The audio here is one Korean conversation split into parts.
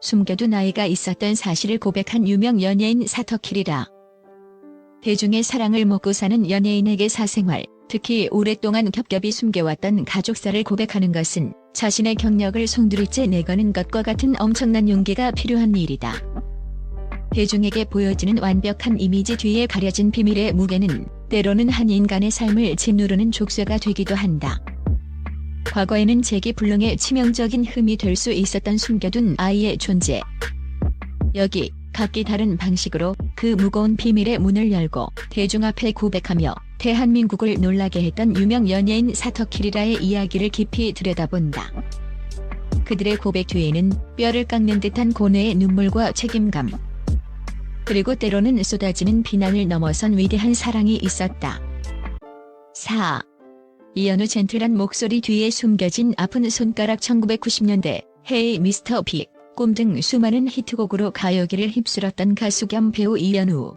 숨겨둔 아이가 있었던 사실을 고백한 유명 연예인 사터킬이라. 대중의 사랑을 먹고 사는 연예인에게 사생활, 특히 오랫동안 겹겹이 숨겨왔던 가족사를 고백하는 것은 자신의 경력을 송두리째 내거는 것과 같은 엄청난 용기가 필요한 일이다. 대중에게 보여지는 완벽한 이미지 뒤에 가려진 비밀의 무게는 때로는 한 인간의 삶을 짓누르는 족쇄가 되기도 한다. 과거에는 재기불능의 치명적인 흠이 될 수 있었던 숨겨둔 아이의 존재. 여기 각기 다른 방식으로 그 무거운 비밀의 문을 열고 대중 앞에 고백하며 대한민국을 놀라게 했던 유명 연예인 사터킬이라의 이야기를 깊이 들여다본다. 그들의 고백 뒤에는 뼈를 깎는 듯한 고뇌의 눈물과 책임감, 그리고 때로는 쏟아지는 비난을 넘어선 위대한 사랑이 있었다. 4. 이현우 젠틀한 목소리 뒤에 숨겨진 아픈 손가락. 1990년대 헤이 미스터 빅, 꿈 등 수많은 히트곡으로 가요계를 휩쓸었던 가수 겸 배우 이현우.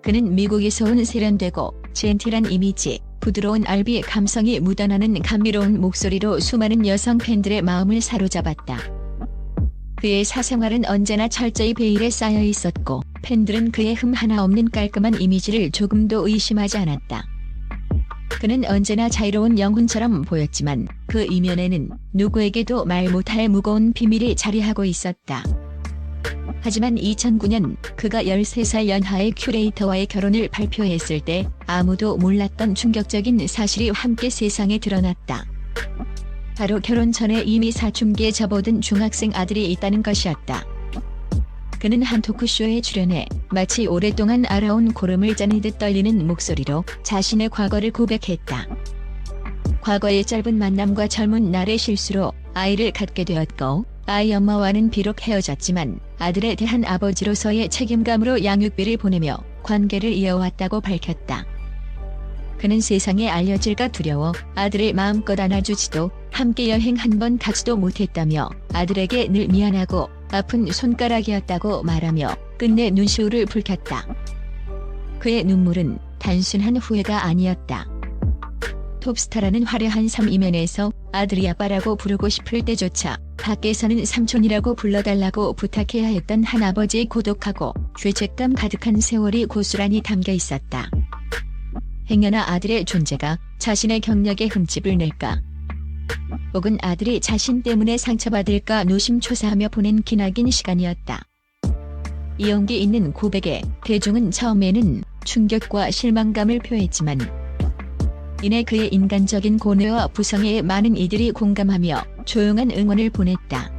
그는 미국에서 온 세련되고 젠틀한 이미지, 부드러운 R&B 감성이 묻어나는 감미로운 목소리로 수많은 여성 팬들의 마음을 사로잡았다. 그의 사생활은 언제나 철저히 베일에 쌓여 있었고 팬들은 그의 흠 하나 없는 깔끔한 이미지를 조금도 의심하지 않았다. 그는 언제나 자유로운 영혼처럼 보였지만 그 이면에는 누구에게도 말 못할 무거운 비밀이 자리하고 있었다. 하지만 2009년 그가 13살 연하의 큐레이터와의 결혼을 발표했을 때 아무도 몰랐던 충격적인 사실이 함께 세상에 드러났다. 바로 결혼 전에 이미 사춘기에 접어든 중학생 아들이 있다는 것이었다. 그는 한 토크쇼에 출연해 마치 오랫동안 알아온 고름을 짜내듯 떨리는 목소리로 자신의 과거를 고백했다. 과거의 짧은 만남과 젊은 날의 실수로 아이를 갖게 되었고 아이 엄마와는 비록 헤어졌지만 아들에 대한 아버지로서의 책임감으로 양육비를 보내며 관계를 이어왔다고 밝혔다. 그는 세상에 알려질까 두려워 아들을 마음껏 안아주지도 함께 여행 한 번 가지도 못했다며 아들에게 늘 미안하고 아픈 손가락이었다고 말하며 끝내 눈시울을 붉혔다. 그의 눈물은 단순한 후회가 아니었다. 톱스타라는 화려한 삶 이면에서 아들이 아빠라고 부르고 싶을 때조차 밖에서는 삼촌이라고 불러달라고 부탁해야 했던 한 아버지의 고독하고 죄책감 가득한 세월이 고스란히 담겨 있었다. 행여나 아들의 존재가 자신의 경력에 흠집을 낼까? 혹은 아들이 자신 때문에 상처받을까 노심초사하며 보낸 기나긴 시간이었다. 이 용기 있는 고백에 대중은 처음에는 충격과 실망감을 표했지만 이내 그의 인간적인 고뇌와 부성애에 많은 이들이 공감하며 조용한 응원을 보냈다.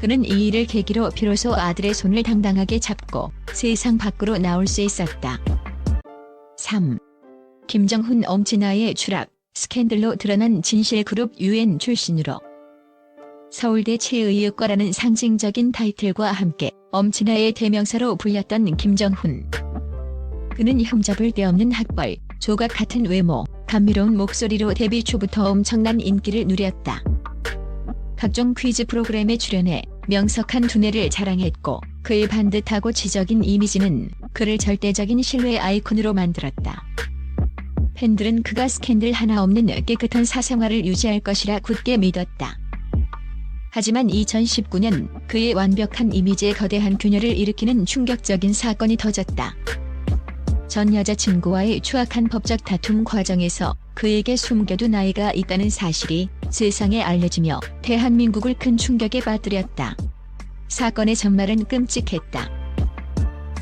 그는 이 일을 계기로 비로소 아들의 손을 당당하게 잡고 세상 밖으로 나올 수 있었다. 3. 김정훈 엄친아의 추락, 스캔들로 드러난 진실. 그룹 UN 출신으로 서울대 체의학과라는 상징적인 타이틀과 함께 엄친아의 대명사로 불렸던 김정훈. 그는 흠잡을 데 없는 학벌, 조각 같은 외모, 감미로운 목소리로 데뷔 초부터 엄청난 인기를 누렸다. 각종 퀴즈 프로그램에 출연해 명석한 두뇌를 자랑했고 그의 반듯하고 지적인 이미지는 그를 절대적인 신뢰의 아이콘으로 만들었다. 팬들은 그가 스캔들 하나 없는 깨끗한 사생활을 유지할 것이라 굳게 믿었다. 하지만 2019년 그의 완벽한 이미지에 거대한 균열을 일으키는 충격적인 사건이 터졌다. 전 여자친구와의 추악한 법적 다툼 과정에서 그에게 숨겨둔 아이가 있다는 사실이 세상에 알려지며 대한민국을 큰 충격에 빠뜨렸다. 사건의 전말은 끔찍했다.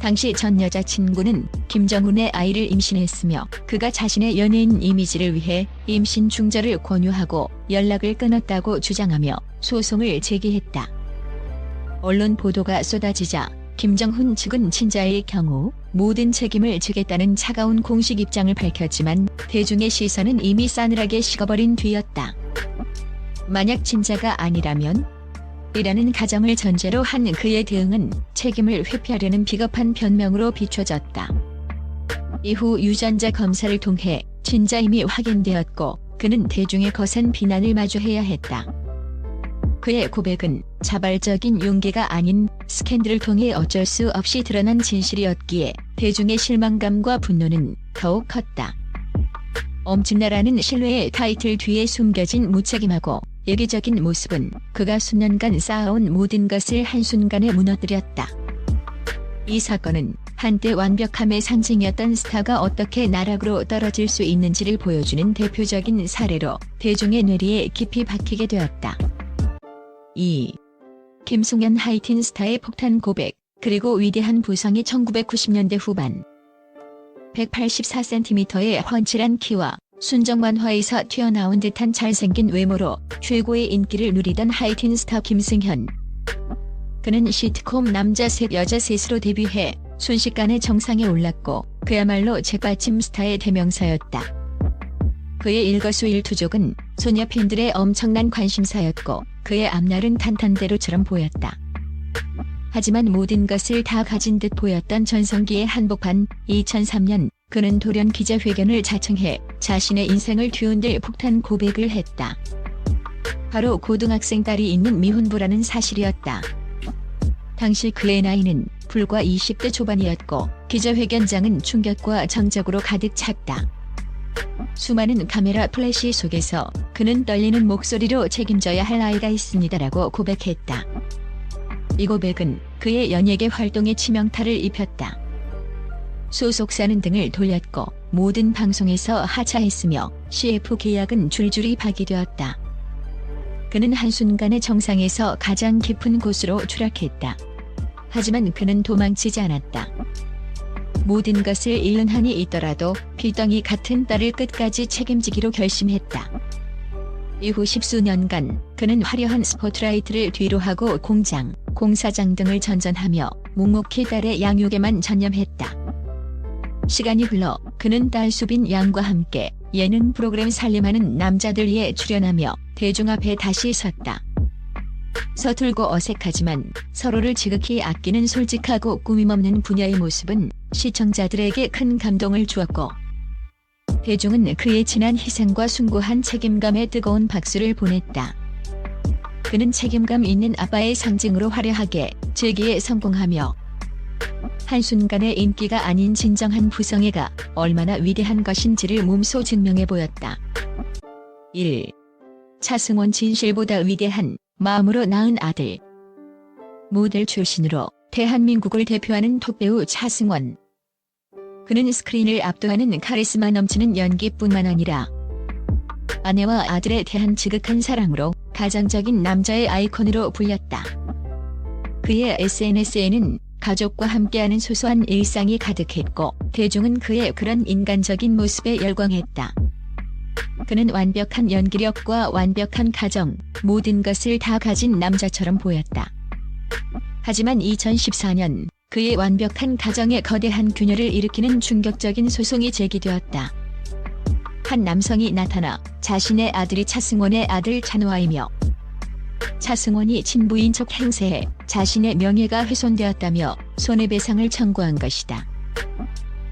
당시 전 여자친구는 김정훈의 아이를 임신했으며 그가 자신의 연예인 이미지를 위해 임신 중절을 권유하고 연락을 끊었다고 주장하며 소송을 제기했다. 언론 보도가 쏟아지자 김정훈 측은 친자의 경우 모든 책임을 지겠다는 차가운 공식 입장을 밝혔지만 대중의 시선은 이미 싸늘하게 식어버린 뒤였다. 만약 친자가 아니라면? 이라는 가정을 전제로 한 그의 대응은 책임을 회피하려는 비겁한 변명으로 비춰졌다. 이후 유전자 검사를 통해 친자임이 확인되었고 그는 대중의 거센 비난을 마주해야 했다. 그의 고백은 자발적인 용기가 아닌 스캔들을 통해 어쩔 수 없이 드러난 진실이었기에 대중의 실망감과 분노는 더욱 컸다. 엄친아라는 신뢰의 타이틀 뒤에 숨겨진 무책임하고 이기적인 모습은 그가 수년간 쌓아온 모든 것을 한순간에 무너뜨렸다. 이 사건은 한때 완벽함의 상징이었던 스타가 어떻게 나락으로 떨어질 수 있는지를 보여주는 대표적인 사례로 대중의 뇌리에 깊이 박히게 되었다. 2. 김승현 하이틴 스타의 폭탄 고백, 그리고 위대한 부상이 1990년대 후반 184cm의 훤칠한 키와 순정 만화에서 튀어나온 듯한 잘생긴 외모로 최고의 인기를 누리던 하이틴 스타 김승현. 그는 시트콤 남자 셋 여자 셋으로 데뷔해 순식간에 정상에 올랐고 그야말로 책받침 스타의 대명사였다. 그의 일거수일투족은 소녀 팬들의 엄청난 관심사였고 그의 앞날은 탄탄대로처럼 보였다. 하지만 모든 것을 다 가진 듯 보였던 전성기의 한복판 2003년 그는 돌연 기자회견을 자청해 자신의 인생을 뒤흔들 폭탄 고백을 했다. 바로 고등학생 딸이 있는 미혼부라는 사실이었다. 당시 그의 나이는 불과 20대 초반이었고 기자회견장은 충격과 정적으로 가득 찼다. 수많은 카메라 플래시 속에서 그는 떨리는 목소리로 책임져야 할 아이가 있습니다라고 고백했다. 이 고백은 그의 연예계 활동에 치명타를 입혔다. 소속사는 등을 돌렸고 모든 방송에서 하차했으며 CF 계약은 줄줄이 파기되었다. 그는 한순간에 정상에서 가장 깊은 곳으로 추락했다. 하지만 그는 도망치지 않았다. 모든 것을 잃는 한이 있더라도 피덩이 같은 딸을 끝까지 책임지기로 결심했다. 이후 10수년간 그는 화려한 스포트라이트를 뒤로하고 공장, 공사장 등을 전전하며 묵묵히 딸의 양육에만 전념했다. 시간이 흘러 그는 딸 수빈 양과 함께 예능 프로그램 살림하는 남자들에 출연하며 대중 앞에 다시 섰다. 서툴고 어색하지만 서로를 지극히 아끼는 솔직하고 꾸밈없는 부녀의 모습은 시청자들에게 큰 감동을 주었고 대중은 그의 진한 희생과 숭고한 책임감에 뜨거운 박수를 보냈다. 그는 책임감 있는 아빠의 상징으로 화려하게 재기에 성공하며 한순간의 인기가 아닌 진정한 부성애가 얼마나 위대한 것인지를 몸소 증명해 보였다. 1. 차승원 진실보다 위대한 마음으로 낳은 아들. 모델 출신으로 대한민국을 대표하는 톱배우 차승원. 그는 스크린을 압도하는 카리스마 넘치는 연기뿐만 아니라 아내와 아들에 대한 지극한 사랑으로 가정적인 남자의 아이콘으로 불렸다. 그의 SNS에는 가족과 함께하는 소소한 일상이 가득했고 대중은 그의 그런 인간적인 모습에 열광했다. 그는 완벽한 연기력과 완벽한 가정, 모든 것을 다 가진 남자처럼 보였다. 하지만 2014년 그의 완벽한 가정에 거대한 균열을 일으키는 충격적인 소송이 제기되었다. 한 남성이 나타나 자신의 아들이 차승원의 아들 찬호아이며 차승원이 친부인 척 행세해 자신의 명예가 훼손되었다며 손해배상을 청구한 것이다.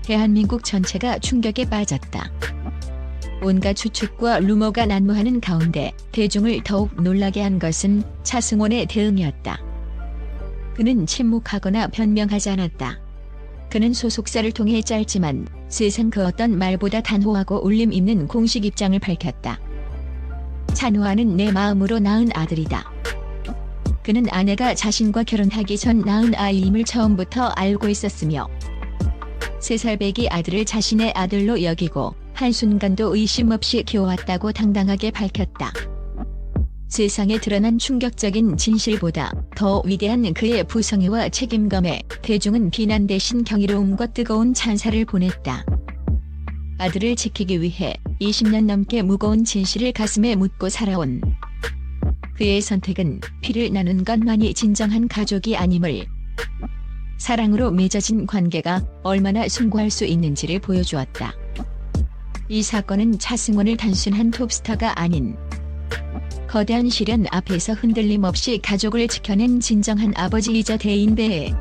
대한민국 전체가 충격에 빠졌다. 온갖 추측과 루머가 난무하는 가운데 대중을 더욱 놀라게 한 것은 차승원의 대응이었다. 그는 침묵하거나 변명하지 않았다. 그는 소속사를 통해 짧지만 세상 그 어떤 말보다 단호하고 울림 있는 공식 입장을 밝혔다. 찬호아는 내 마음으로 낳은 아들이다. 그는 아내가 자신과 결혼하기 전 낳은 아이임을 처음부터 알고 있었으며 3살 배기 아들을 자신의 아들로 여기고 한순간도 의심 없이 키워왔다고 당당하게 밝혔다. 세상에 드러난 충격적인 진실보다 더 위대한 그의 부성애와 책임감에 대중은 비난 대신 경이로움과 뜨거운 찬사를 보냈다. 아들을 지키기 위해 20년 넘게 무거운 진실을 가슴에 묻고 살아온 그의 선택은 피를 나눈 것만이 진정한 가족이 아님을, 사랑으로 맺어진 관계가 얼마나 숭고할 수 있는지를 보여주었다. 이 사건은 차승원을 단순한 톱스타가 아닌 거대한 시련 앞에서 흔들림 없이 가족을 지켜낸 진정한 아버지이자 대인배의